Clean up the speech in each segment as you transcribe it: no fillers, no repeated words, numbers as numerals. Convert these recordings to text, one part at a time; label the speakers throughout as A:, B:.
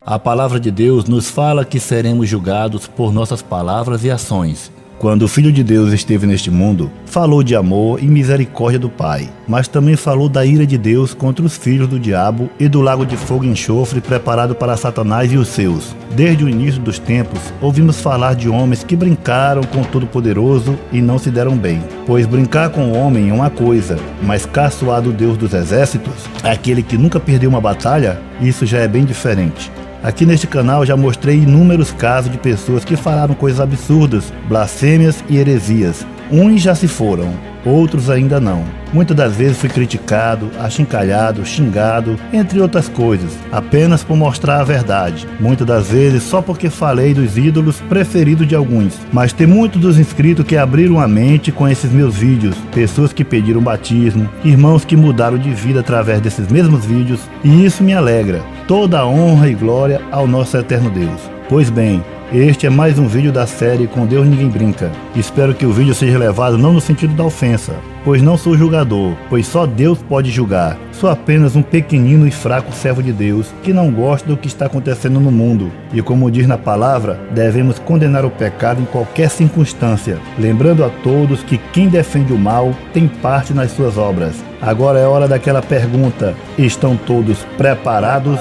A: A palavra de Deus nos fala que seremos julgados por nossas palavras e ações. Quando o Filho de Deus esteve neste mundo, falou de amor e misericórdia do Pai, mas também falou da ira de Deus contra os filhos do diabo e do lago de fogo e enxofre preparado para Satanás e os seus. Desde o início dos tempos, ouvimos falar de homens que brincaram com o Todo-Poderoso e não se deram bem. Pois brincar com o homem é uma coisa, mas caçoar do Deus dos exércitos, aquele que nunca perdeu uma batalha, isso já é bem diferente. Aqui neste canal já mostrei inúmeros casos de pessoas que falaram coisas absurdas, blasfêmias e heresias. Uns já se foram, outros ainda não. Muitas das vezes fui criticado, achincalhado, xingado, entre outras coisas, apenas por mostrar a verdade. Muitas das vezes só porque falei dos ídolos preferidos de alguns. Mas tem muitos dos inscritos que abriram a mente com esses meus vídeos, pessoas que pediram batismo, irmãos que mudaram de vida através desses mesmos vídeos, e isso me alegra. Toda a honra e glória ao nosso eterno Deus. Pois bem, este é mais um vídeo da série Com Deus Ninguém Brinca. Espero que o vídeo seja levado não no sentido da ofensa, pois não sou julgador, pois só Deus pode julgar. Sou apenas um pequenino e fraco servo de Deus que não gosta do que está acontecendo no mundo. E como diz na palavra, devemos condenar o pecado em qualquer circunstância, lembrando a todos que quem defende o mal tem parte nas suas obras. Agora é hora daquela pergunta: estão todos preparados?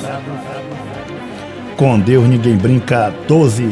A: Com Deus Ninguém Brinca 12.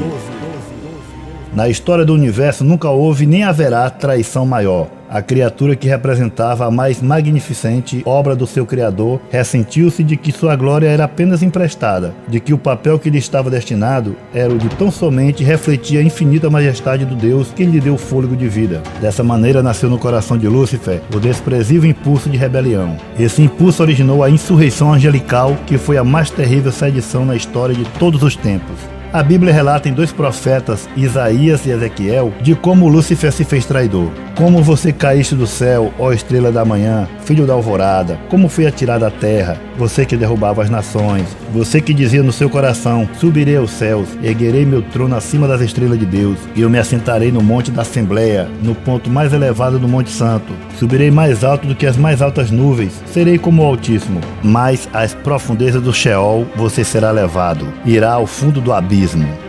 A: Na história do universo nunca houve nem haverá traição maior. A criatura que representava a mais magnificente obra do seu Criador ressentiu-se de que sua glória era apenas emprestada, de que o papel que lhe estava destinado era o de tão somente refletir a infinita majestade do Deus que lhe deu fôlego de vida. Dessa maneira nasceu no coração de Lúcifer o desprezível impulso de rebelião. Esse impulso originou a insurreição angelical, que foi a mais terrível sedição na história de todos os tempos. A Bíblia relata em dois profetas, Isaías e Ezequiel, de como Lúcifer se fez traidor. Como você caíste do céu, ó estrela da manhã, filho da alvorada, como fui atirado à terra, você que derrubava as nações, você que dizia no seu coração, subirei aos céus, erguerei meu trono acima das estrelas de Deus, e eu me assentarei no monte da Assembleia, no ponto mais elevado do Monte Santo. Subirei mais alto do que as mais altas nuvens, serei como o Altíssimo, mas às profundezas do Sheol você será levado, irá ao fundo do abismo.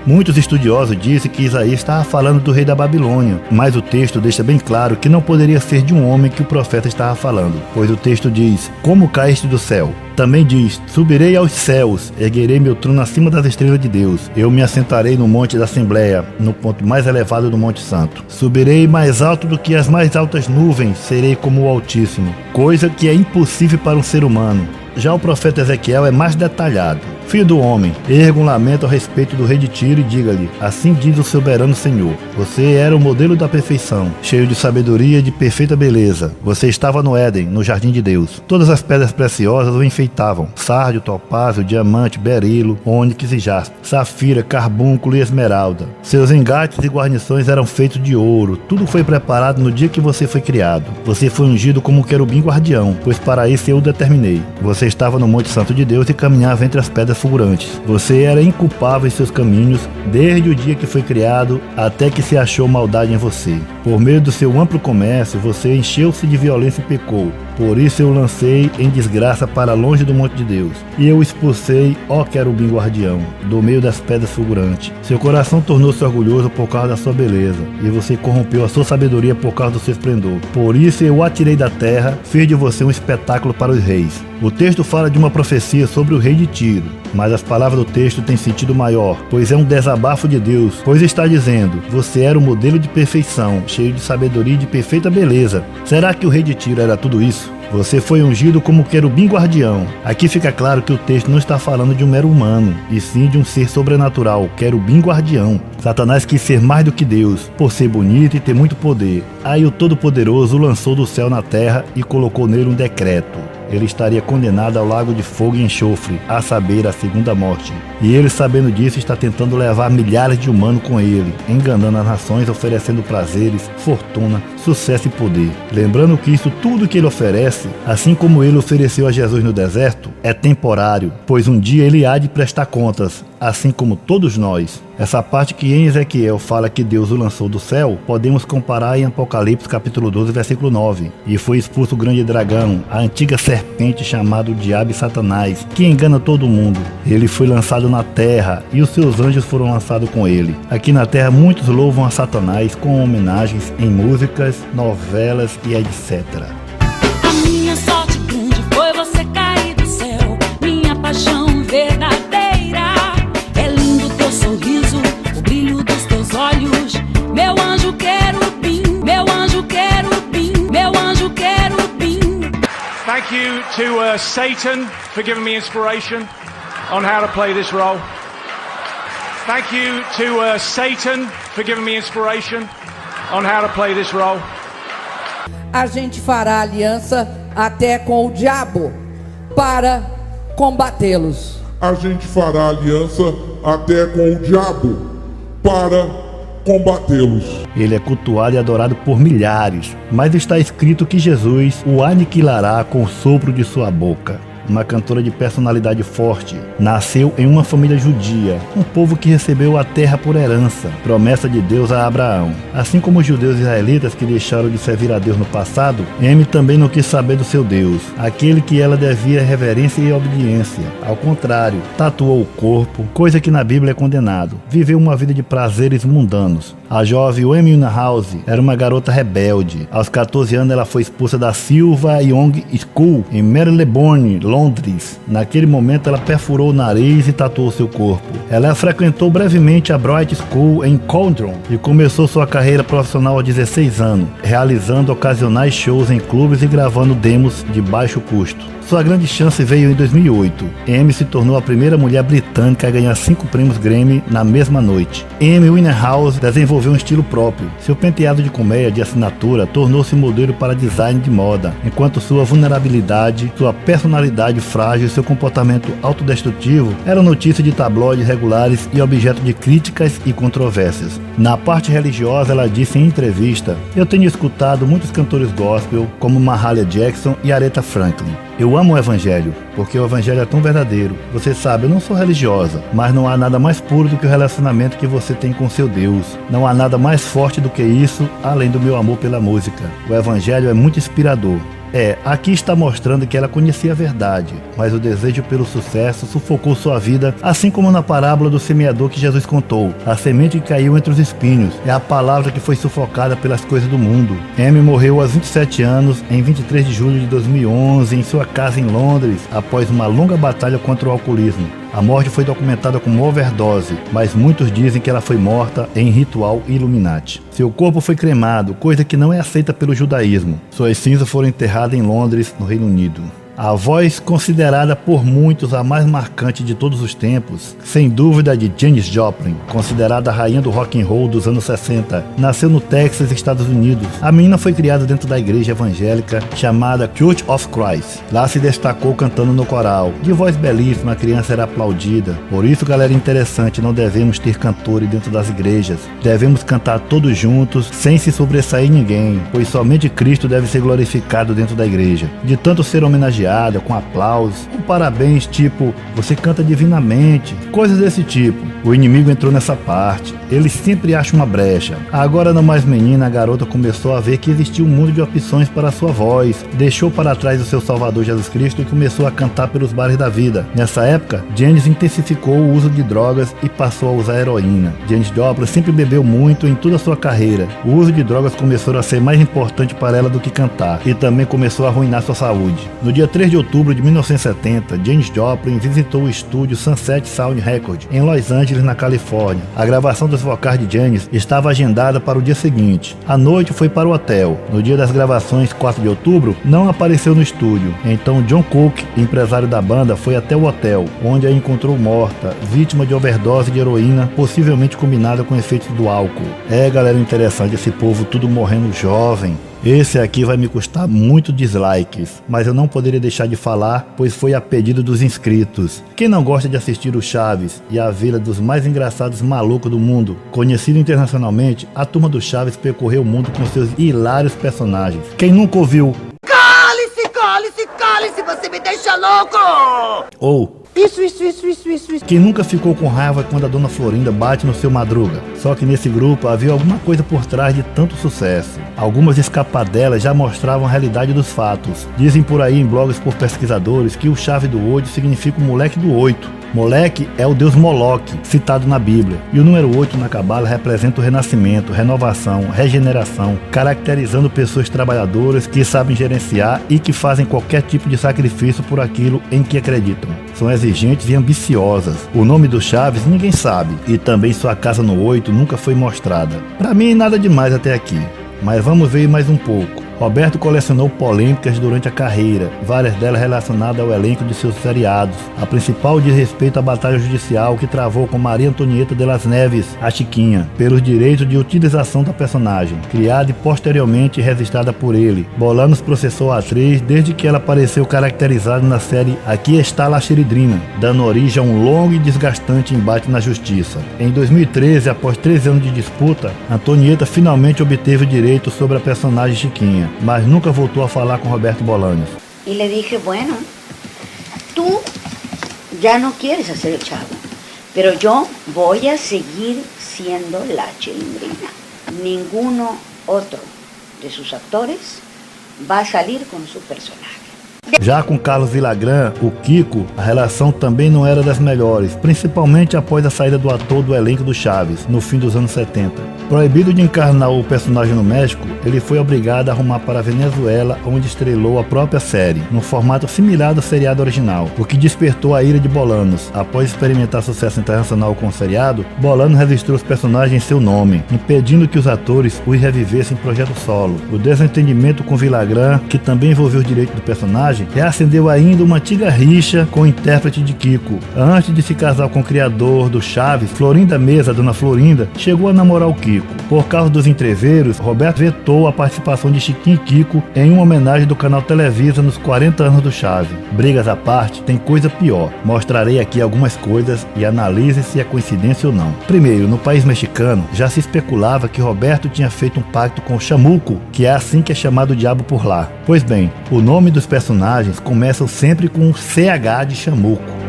A: Muitos estudiosos dizem que Isaías estava falando do rei da Babilônia, mas o texto deixa bem claro que não poderia ser de um homem que o profeta estava falando, pois o texto diz, como caíste do céu. Também diz, subirei aos céus, erguerei meu trono acima das estrelas de Deus, eu me assentarei no monte da Assembleia, no ponto mais elevado do Monte Santo. Subirei mais alto do que as mais altas nuvens, serei como o Altíssimo, coisa que é impossível para um ser humano. Já o profeta Ezequiel é mais detalhado. Filho do homem, erga um lamento a respeito do rei de Tiro e diga-lhe, assim diz o soberano Senhor, você era o modelo da perfeição, cheio de sabedoria e de perfeita beleza. Você estava no Éden, no jardim de Deus. Todas as pedras preciosas o enfeitavam, sárdio, topázio, diamante, berilo, ônix e jaspe, safira, carbúnculo e esmeralda. Seus engates e guarnições eram feitos de ouro. Tudo foi preparado no dia que você foi criado. Você foi ungido como um querubim guardião, pois para isso eu o determinei. Você estava no Monte Santo de Deus e caminhava entre as pedras fulgurantes. Você era inculpável em seus caminhos, desde o dia que foi criado até que se achou maldade em você. Por meio do seu amplo comércio, você encheu-se de violência e pecou. Por isso eu o lancei em desgraça para longe do monte de Deus. E eu o expulsei, ó querubim guardião, do meio das pedras fulgurantes. Seu coração tornou-se orgulhoso por causa da sua beleza, e você corrompeu a sua sabedoria por causa do seu esplendor. Por isso eu o atirei da terra, fiz de você um espetáculo para os reis. O texto fala de uma profecia sobre o rei de Tiro, mas as palavras do texto têm sentido maior, pois é um desabafo de Deus, pois está dizendo, você era o modelo de perfeição, cheio de sabedoria e de perfeita beleza. Será que o rei de Tiro era tudo isso? Você foi ungido como querubim guardião. Aqui fica claro que o texto não está falando de um mero humano, e sim de um ser sobrenatural, querubim guardião. Satanás quis ser mais do que Deus, por ser bonito e ter muito poder. Aí o Todo-Poderoso o lançou do céu na terra e colocou nele um decreto. Ele estaria condenado ao lago de fogo e enxofre, a saber, a segunda morte. E ele, sabendo disso, está tentando levar milhares de humanos com ele, enganando as nações, oferecendo prazeres, fortuna, sucesso e poder. Lembrando que isso tudo que ele oferece, assim como ele ofereceu a Jesus no deserto, é temporário, pois um dia ele há de prestar contas, assim como todos nós. Essa parte que em Ezequiel fala que Deus o lançou do céu, podemos comparar em Apocalipse capítulo 12, versículo 9. E foi expulso o grande dragão, a antiga serpente chamado Diabo e Satanás, que engana todo mundo. Ele foi lançado na terra e os seus anjos foram lançados com ele. Aqui na terra muitos louvam a Satanás com homenagens em músicas, novelas e etc.
B: A minha sorte grande foi você cair do céu, minha paixão verdadeira. É lindo teu sorriso, o brilho dos teus olhos, meu anjo querubim, meu anjo querubim, meu anjo querubim.
C: Thank you to Satan for giving me inspiration on how to play this role. Thank you to Satan for giving me inspiration on how to play this role.
D: A gente fará aliança até com o diabo para combatê-los.
E: A gente fará aliança até com o diabo para combatê-los.
A: Ele é cultuado e adorado por milhares, mas está escrito que Jesus o aniquilará com o sopro de sua boca. Uma cantora de personalidade forte, nasceu em uma família judia, um povo que recebeu a terra por herança, promessa de Deus a Abraão. Assim como os judeus israelitas que deixaram de servir a Deus no passado, Amy também não quis saber do seu Deus, aquele que ela devia reverência e obediência. Ao contrário, tatuou o corpo, coisa que na Bíblia é condenado. Viveu uma vida de prazeres mundanos. A jovem Amy Winehouse era uma garota rebelde. Aos 14 anos ela foi expulsa da Silva Young School em Marylebone, Londres. Naquele momento ela perfurou o nariz e tatuou seu corpo. Ela frequentou brevemente a Bright School em Cowdron e começou sua carreira profissional aos 16 anos, realizando ocasionais shows em clubes e gravando demos de baixo custo. Sua grande chance veio em 2008. Amy se tornou a primeira mulher britânica a ganhar 5 prêmios Grammy na mesma noite. Amy Winehouse desenvolveu um estilo próprio. Seu penteado de colmeia de assinatura tornou-se modelo para design de moda, enquanto sua vulnerabilidade, sua personalidade frágil e seu comportamento autodestrutivo eram notícia de tabloides regulares e objeto de críticas e controvérsias. Na parte religiosa, ela disse em entrevista: "Eu tenho escutado muitos cantores gospel, como Mahalia Jackson e Aretha Franklin. Eu amo o evangelho, porque o evangelho é tão verdadeiro. Você sabe, eu não sou religiosa, mas não há nada mais puro do que o relacionamento que você tem com seu Deus. Não há nada mais forte do que isso, além do meu amor pela música. O evangelho é muito inspirador." Aqui está mostrando que ela conhecia a verdade, mas o desejo pelo sucesso sufocou sua vida, assim como na parábola do semeador que Jesus contou. A semente que caiu entre os espinhos é a palavra que foi sufocada pelas coisas do mundo. Amy morreu aos 27 anos, em 23 de julho de 2011, em sua casa em Londres, após uma longa batalha contra o alcoolismo. A morte foi documentada como overdose, mas muitos dizem que ela foi morta em ritual Illuminati. Seu corpo foi cremado, coisa que não é aceita pelo judaísmo. Suas cinzas foram enterradas em Londres, no Reino Unido. A voz considerada por muitos a mais marcante de todos os tempos, sem dúvida de Janis Joplin, considerada a rainha do rock and roll dos anos 60, nasceu no Texas, Estados Unidos. A menina foi criada dentro da igreja evangélica chamada Church of Christ. Lá se destacou cantando no coral. De voz belíssima, a criança era aplaudida. Por isso, galera, interessante, não devemos ter cantores dentro das igrejas. Devemos cantar todos juntos, sem se sobressair ninguém, pois somente Cristo deve ser glorificado dentro da igreja. De tanto ser homenageado, com aplausos, com parabéns, tipo, você canta divinamente, coisas desse tipo. O inimigo entrou nessa parte. Ele sempre acha uma brecha. Agora, não mais menina, a garota começou a ver que existia um mundo de opções para a sua voz. Deixou para trás o seu Salvador Jesus Cristo e começou a cantar pelos bares da vida. Nessa época, Janis intensificou o uso de drogas e passou a usar heroína. Janis Joplin sempre bebeu muito em toda a sua carreira. O uso de drogas começou a ser mais importante para ela do que cantar, e também começou a arruinar sua saúde. No dia 3 de outubro de 1970, Janis Joplin visitou o estúdio Sunset Sound Record em Los Angeles, na Califórnia. A gravação dos vocais de Janis estava agendada para o dia seguinte. A noite foi para o hotel. No dia das gravações, 4 de outubro, não apareceu no estúdio. Então John Cook, empresário da banda, foi até o hotel, onde a encontrou morta, vítima de overdose de heroína, possivelmente combinada com efeitos do álcool. Galera, interessante, esse povo tudo morrendo jovem. Esse aqui vai me custar muito dislikes, mas eu não poderia deixar de falar, pois foi a pedido dos inscritos. Quem não gosta de assistir o Chaves e a vila dos mais engraçados malucos do mundo? Conhecido internacionalmente, a turma do Chaves percorreu o mundo com seus hilários personagens. Quem nunca ouviu?
F: Cale-se, cale-se, cale-se, você me deixa louco!
A: Ou
F: Isso.
A: quem nunca ficou com raiva quando a Dona Florinda bate no seu Madruga? Só que nesse grupo havia alguma coisa por trás de tanto sucesso. Algumas escapadelas já mostravam a realidade dos fatos. Dizem por aí em blogs por pesquisadores que o Chave do 8 significa o moleque do 8. Moleque é o deus Moloque, citado na Bíblia. E o número 8 na Cabala representa o renascimento, renovação, regeneração, caracterizando pessoas trabalhadoras que sabem gerenciar e que fazem qualquer tipo de sacrifício por aquilo em que acreditam. São exigentes e ambiciosas. O nome do Chaves ninguém sabe, e também sua casa no 8 nunca foi mostrada. Pra mim, nada demais até aqui. Mas vamos ver mais um pouco. Roberto colecionou polêmicas durante a carreira, várias delas relacionadas ao elenco de seus seriados. A principal diz respeito à batalha judicial que travou com Maria Antonieta de las Neves, a Chiquinha, pelos direitos de utilização da personagem, criada e posteriormente registrada por ele. Bolanos processou a atriz desde que ela apareceu caracterizada na série Aqui Está La Xeridrina, dando origem a um longo e desgastante embate na justiça. Em 2013, após 13 anos de disputa, Antonieta finalmente obteve o direito sobre a personagem Chiquinha, mas nunca voltou a falar com Roberto Bolaños.
G: Y le dije, bueno, tú ya no quieres hacer el Chavo, pero yo voy a seguir siendo la Chilindrina. Ninguno otro de sus actores va a salir con su personaje.
A: Já com Carlos Villagrán, o Kiko, a relação também não era das melhores, principalmente após a saída do ator do elenco do Chaves, no fim dos anos 70. Proibido de encarnar o personagem no México, ele foi obrigado a arrumar para a Venezuela, onde estrelou a própria série, no formato similar do seriado original, o que despertou a ira de Bolaños. Após experimentar sucesso internacional com o seriado, Bolaños registrou os personagens em seu nome, impedindo que os atores os revivessem em projeto solo. O desentendimento com Villagrán, que também envolveu os direitos do personagem, reacendeu ainda uma antiga rixa com o intérprete de Kiko. Antes de se casar com o criador do Chaves, Florinda Mesa, Dona Florinda, chegou a namorar o Kiko. Por causa dos entreveros, Roberto vetou a participação de Chiquinho e Kiko em uma homenagem do canal Televisa nos 40 anos do Chaves. Brigas à parte, tem coisa pior. Mostrarei aqui algumas coisas e analise se é coincidência ou não. Primeiro, no país mexicano, já se especulava que Roberto tinha feito um pacto com o Chamuco, que é assim que é chamado o diabo por lá. Pois bem, o nome dos personagens começam sempre com um CH de Chamuco.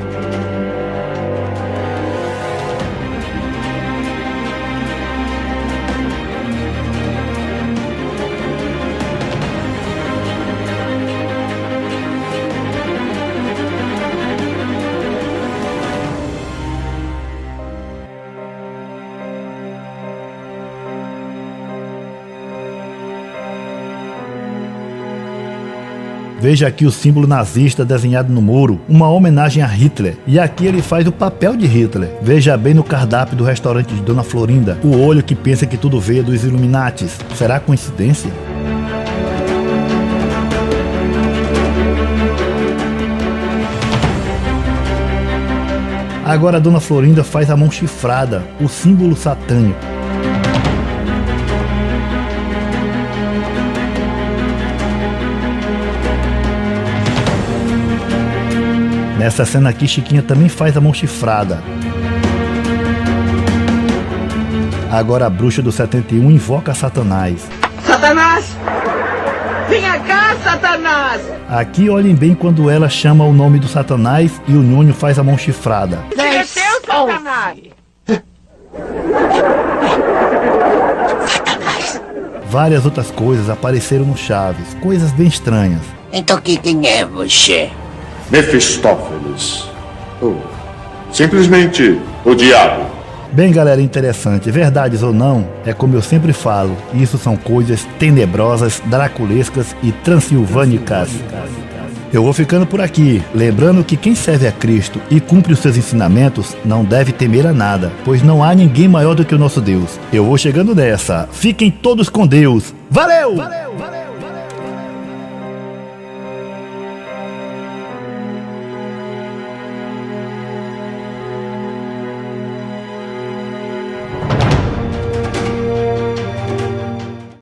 A: Veja aqui o símbolo nazista desenhado no muro, uma homenagem a Hitler. E aqui ele faz o papel de Hitler. Veja bem no cardápio do restaurante de Dona Florinda, o olho que pensa que tudo veio dos Illuminatis. Será coincidência? Agora a Dona Florinda faz a mão chifrada, o símbolo satânico. Nessa cena aqui, Chiquinha também faz a mão chifrada. Agora a bruxa do 71 invoca Satanás.
F: Satanás! Venha cá, Satanás!
A: Aqui olhem bem quando ela chama o nome do Satanás e o Nhonho faz a mão chifrada.
F: É teu, Satanás!
A: Várias outras coisas apareceram no Chaves, coisas bem estranhas.
F: Então quem é você?
E: Mefistófeles. Simplesmente o diabo.
A: Bem, galera, interessante, verdades ou não, é como eu sempre falo, isso são coisas tenebrosas, draculescas e transilvânicas. Eu vou ficando por aqui, lembrando que quem serve a Cristo e cumpre os seus ensinamentos não deve temer a nada, pois não há ninguém maior do que o nosso Deus. Eu vou chegando nessa, fiquem todos com Deus. Valeu!